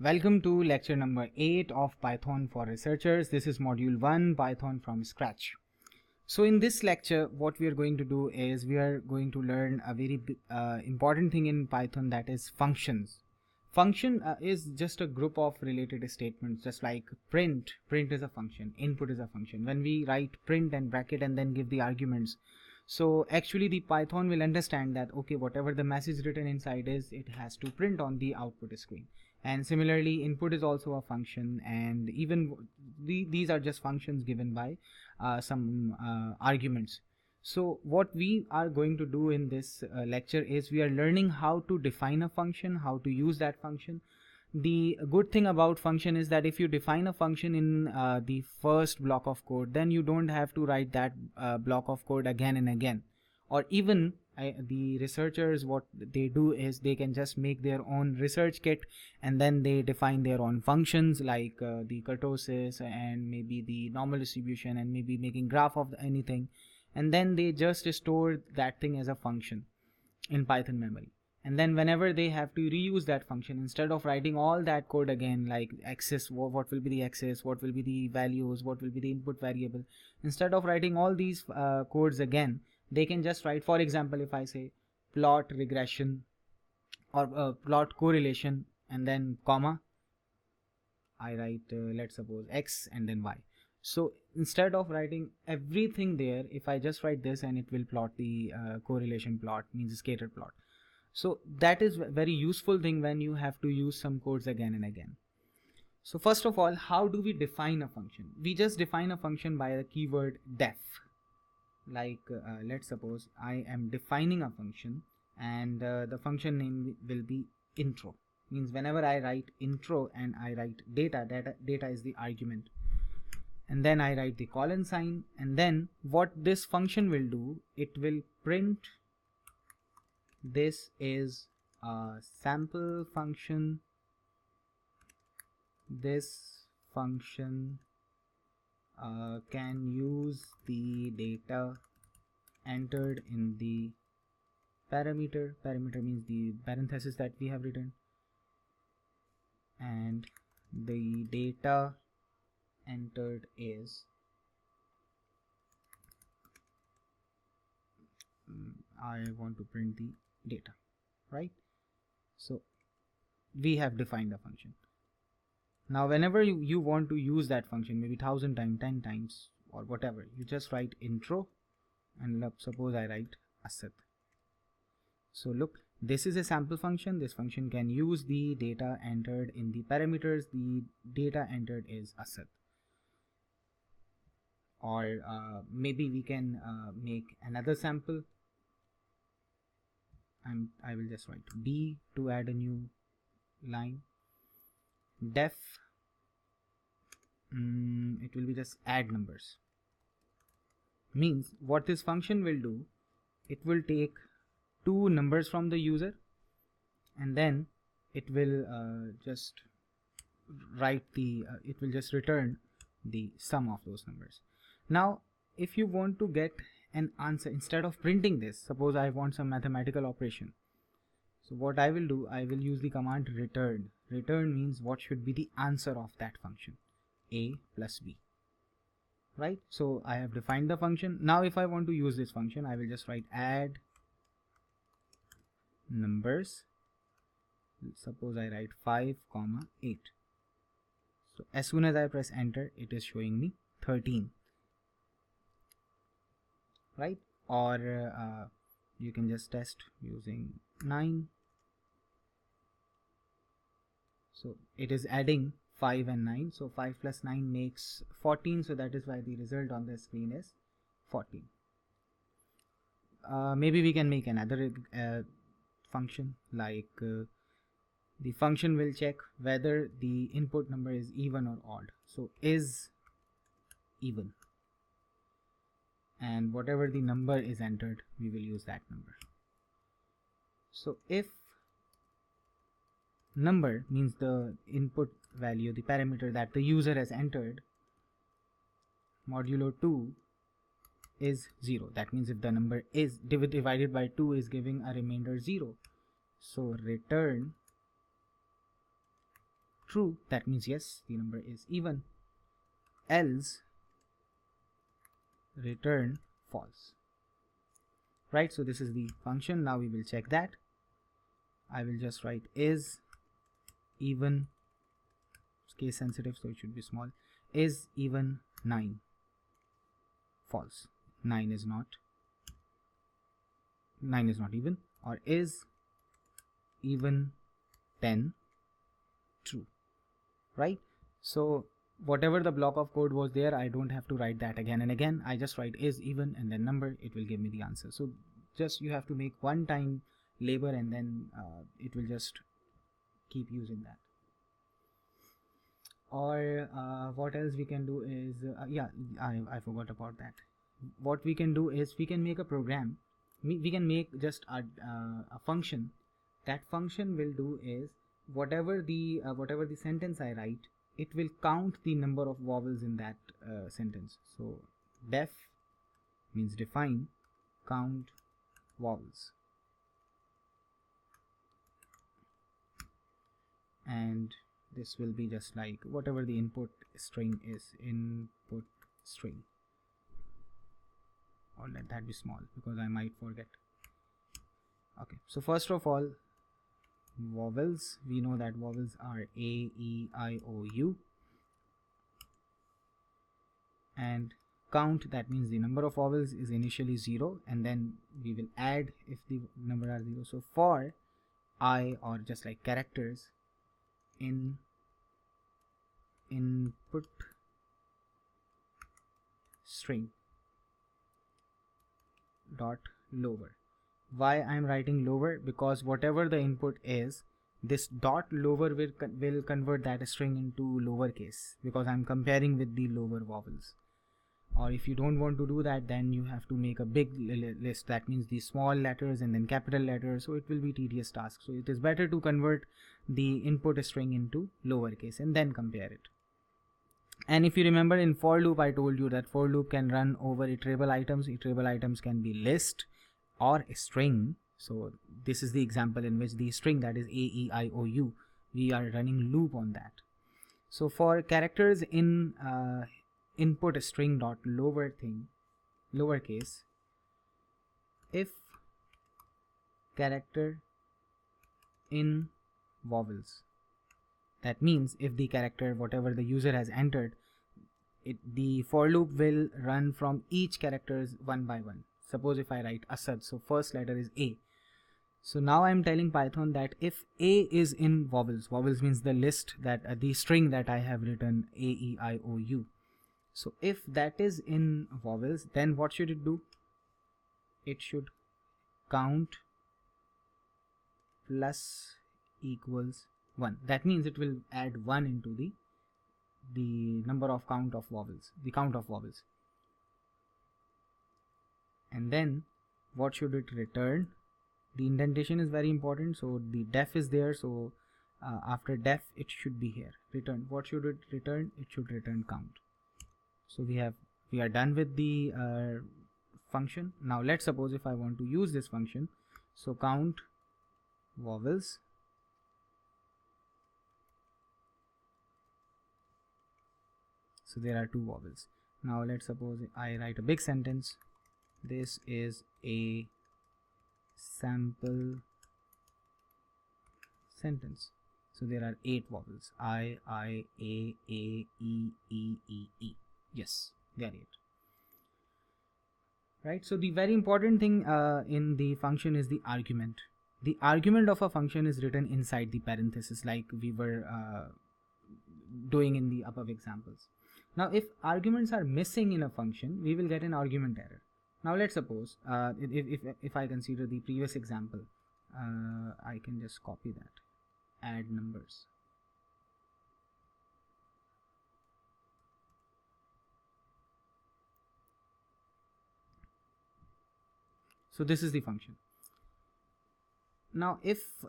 Welcome to lecture number 8 of Python for Researchers. This is module 1, Python from scratch. So in this lecture, what we are going to do is we are going to learn a very important thing in Python, that is functions. Function is just a group of related statements, just like print. Print is a function, input is a function. When we write print and bracket and then give the arguments, so actually the Python will understand that okay, whatever the message written inside is, it has to print on the output screen. And similarly, input is also a function, and even these are just functions given by some arguments. So what we are going to do in this lecture is we are learning how to define a function, how to use that function. The good thing about function is that if you define a function in the first block of code, then you don't have to write that block of code again and again. Or even the researchers, what they do is they can just make their own research kit, and then they define their own functions like the kurtosis and maybe the normal distribution and maybe making graph of anything, and then they just store that thing as a function in Python memory. And then whenever they have to reuse that function, instead of writing all that code again, like access, what will be the access, what will be the values, what will be the input variable, instead of writing all these codes again, they can just write, for example, if I say plot regression or plot correlation and then comma, I write let's suppose x and then y. So instead of writing everything there, if I just write this and it will plot the correlation plot, means scatter plot. So that is very useful thing when you have to use some codes again and again. So first of all, how do we define a function? We just define a function by the keyword def. Like let's suppose I am defining a function, and the function name will be intro. Means whenever I write intro and I write data is the argument, and then I write the colon sign, and then what this function will do, it will print this is a sample function. This function can use the data entered in the parameter. Parameter means the parenthesis that we have written, and the data entered is I want to print the data, right? So we have defined a function. Now whenever you want to use that function, maybe 1000 times, 10 times or whatever, you just write intro, and suppose I write asset. So look, this is a sample function. This function can use the data entered in the parameters. The data entered is asset. Or maybe we can make another sample. I will just write b to add a new line. Def, it will be just add numbers. Means what this function will do, it will take two numbers from the user, and then it will just write the it will just return the sum of those numbers. Now if you want to get an answer, instead of printing this, suppose I want some mathematical operation, so what I will do, I will use the command return. Return means what should be the answer of that function, a plus b, right? So I have defined the function. Now if I want to use this function, I will just write add numbers. Suppose I write 5, 8. So as soon as I press enter, it is showing me 13, right? Or you can just test using 9. So it is adding 5 and 9. So 5 plus 9 makes 14. So that is why the result on the screen is 14. Maybe we can make another function, like the function will check whether the input number is even or odd. So is even, and whatever the number is entered, we will use that number. So if number means the input value, the parameter that the user has entered, modulo 2 is 0. That means if the number is divided by 2 is giving a remainder 0. So return true, that means yes, the number is even, else return false. Right, so this is the function. Now we will check that. I will just write is even, case sensitive, so it should be small, is even 9, false. 9 is not even, or is even 10, true. Right, so whatever the block of code was there, I don't have to write that again and again. I just write is even and then number, it will give me the answer. So just you have to make one time labor, and then it will just keep using that. Or what else we can do is yeah, I forgot about that. What we can do is we can make a program. We can make just a function. That function will do is whatever the sentence I write, it will count the number of vowels in that sentence. So def means define, count vowels, and this will be just like whatever the input string is, input string, or let that be small because I might forget. Okay, so first of all, vowels, we know that vowels are A, E, I, O, U, and count, that means the number of vowels is initially 0, and then we will add if the number are 0. So for I, or just like characters, in input string dot lower. Why I am writing lower? Because whatever the input is, this dot lower will convert that string into lowercase, because I'm comparing with the lower vowels. Or if you don't want to do that, then you have to make a big list. That means the small letters and then capital letters, so it will be tedious task. So it is better to convert the input string into lowercase and then compare it. And if you remember, in for loop I told you that for loop can run over iterable items. Iterable items can be list or a string. So this is the example in which the string, that is A, E, I, O, U, we are running loop on that. So for characters in input string dot lowercase, if character in vowels, that means if the character whatever the user has entered, the for loop will run from each characters one by one. Suppose if I write Asad, so first letter is A. So now I'm telling Python that if A is in vowels, vowels means the list, that the string that I have written, A, E, I, O, U. So if that is in vowels, then what should it do? It should count plus equals 1. That means it will add 1 into the number of count of vowels, the count of vowels. And then what should it return? The indentation is very important, so the def is there, so after def it should be here, return. What should it return? It should return count. So we are done with the function. Now let's suppose if I want to use this function, so count vowels, so there are 2 vowels. Now let's suppose I write a big sentence. This is a sample sentence. So there are 8 vowels, I, A, E, E, E, E. Yes, they are 8. Right, so the very important thing in the function is the argument. The argument of a function is written inside the parenthesis, like we were doing in the above examples. Now if arguments are missing in a function, we will get an argument error. Now let's suppose if I consider the previous example, I can just copy that, add numbers. So this is the function. Now if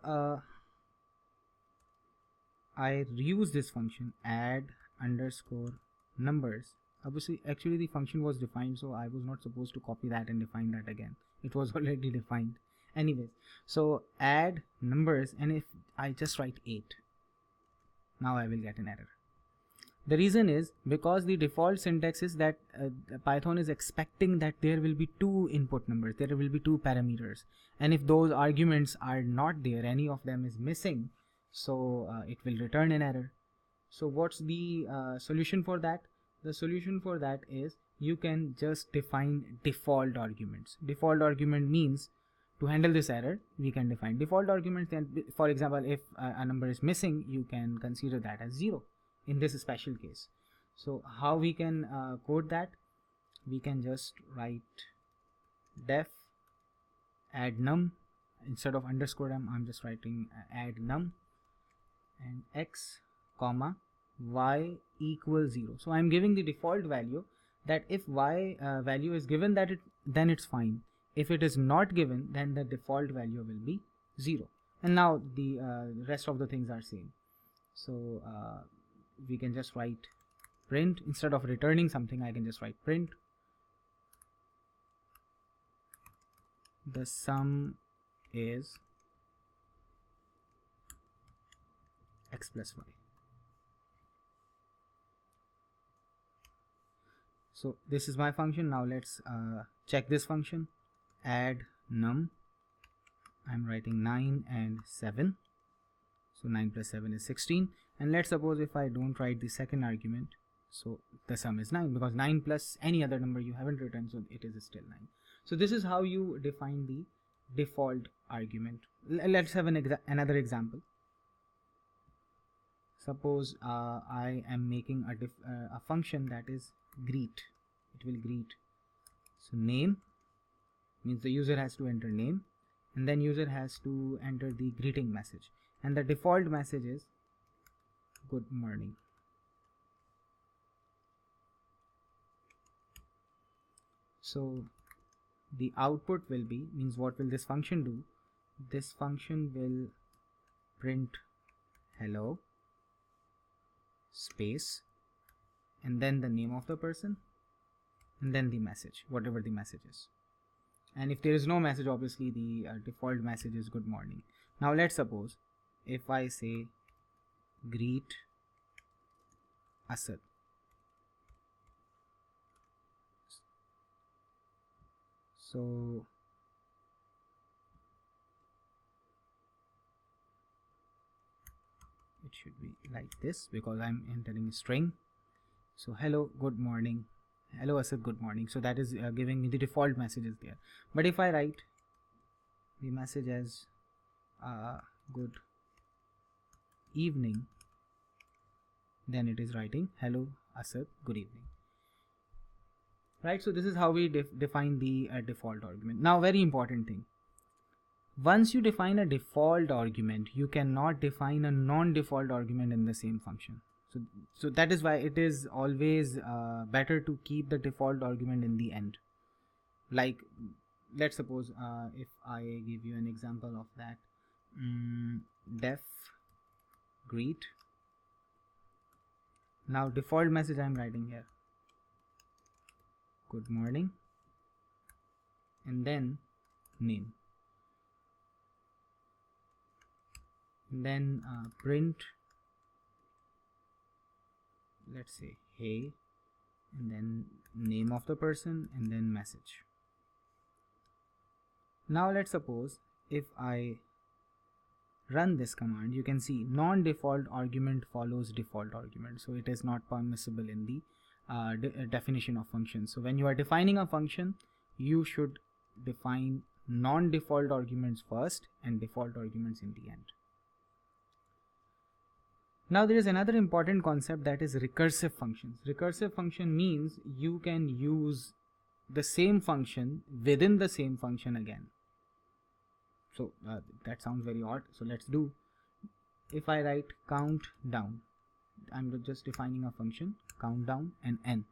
I reuse this function, add underscore numbers, obviously actually the function was defined, so I was not supposed to copy that and define that again. It was already defined. Anyways, so add numbers, and if I just write 8, Now I will get an error. The reason is because the default syntax is that Python is expecting that there will be two input numbers, there will be two parameters, and if those arguments are not there, any of them is missing, so it will return an error. So what's the solution for that? The solution for that is you can just define default arguments. Default argument means to handle this error, we can define default arguments. And for example, if a number is missing, you can consider that as 0 in this special case. So how we can code that? We can just write def add num. Instead of underscore m, I'm just writing add num and x comma y equals 0. So I'm giving the default value, that if y value is given, that then it's fine. If it is not given, then the default value will be 0. And now the rest of the things are same. So we can just write print. Instead of returning something, I can just write print the sum is x plus y. So this is my function. Now let's check this function. Add num. I'm writing 9 and 7. So 9 plus 7 is 16. And let's suppose if I don't write the second argument, so the sum is 9, because 9 plus any other number you haven't written, so it is still 9. So this is how you define the default argument. Let's have another example. Suppose I am making a function that is greet. It will greet. So name means the user has to enter name, and then user has to enter the greeting message, and the default message is good morning. So the output will be, means what will this function do? This function will print hello space and then the name of the person and then the message, whatever the message is. And if there is no message, obviously the default message is good morning. Now let's suppose if I say greet Asad. So it should be like this because I'm entering a string. So hello, good morning. Hello Asad, good morning. So that is giving me the default messages there. But if I write the message as good evening, then it is writing hello Asad, good evening. Right, so this is how we define the default argument. Now, very important thing. Once you define a default argument, you cannot define a non-default argument in the same function. So that is why it is always better to keep the default argument in the end. Like, let's suppose if I give you an example of that, def greet. Now, default message I'm writing here. Good morning, and then name, and then print, let's say hey, and then name of the person and then message. Now let's suppose if I run this command, you can see non-default argument follows default argument, so it is not permissible in the definition of functions. So when you are defining a function, you should define non-default arguments first and default arguments in the end. Now there is another important concept, that is recursive functions. Recursive function means you can use the same function within the same function again. So that sounds very odd, so let's do. If I write count down, I'm just defining a function countdown and n.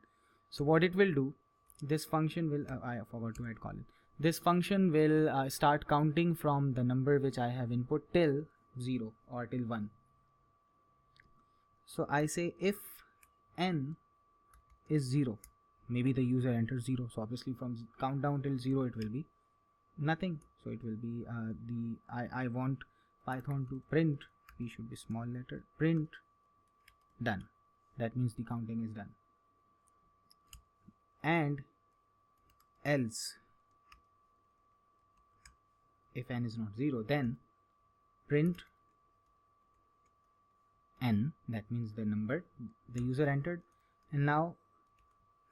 So what it will do, this function will I forgot to add colon. This function will start counting from the number which I have input till 0 or till 1. So I say if n is 0, maybe the user enters 0, so obviously from countdown till 0 it will be nothing. So it will be I want Python to print, p should be small letter, print done. That means the counting is done. And else, if n is not 0, then print n, that means the number the user entered. And now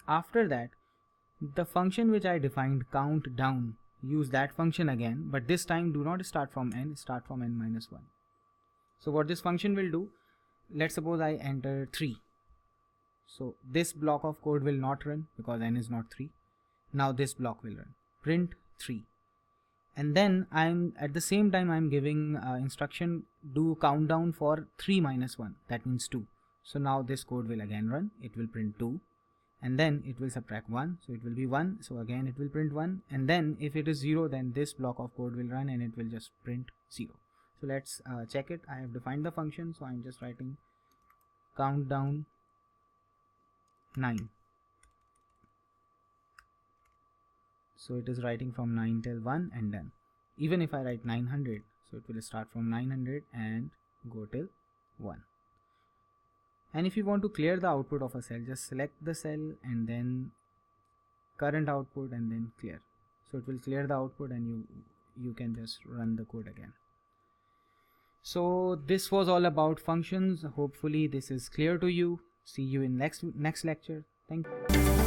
after that, the function which I defined, count down, use that function again, but this time do not start from n, start from n minus 1. So what this function will do, let's suppose I enter 3. So this block of code will not run because n is not 3. Now this block will run, print 3. And then I'm at the same time I'm giving instruction do countdown for 3 minus 1, that means 2. So now this code will again run, it will print 2, and then it will subtract 1, so it will be 1, so again it will print 1, and then if it is 0, then this block of code will run and it will just print 0. So let's check it. I have defined the function, so I'm just writing countdown 9. So it is writing from 9 till 1 and done. Even if I write 900, so it will start from 900 and go till 1. And if you want to clear the output of a cell, just select the cell and then current output and then clear. So it will clear the output and you can just run the code again. So this was all about functions. Hopefully this is clear to you. See you in next lecture. Thank you.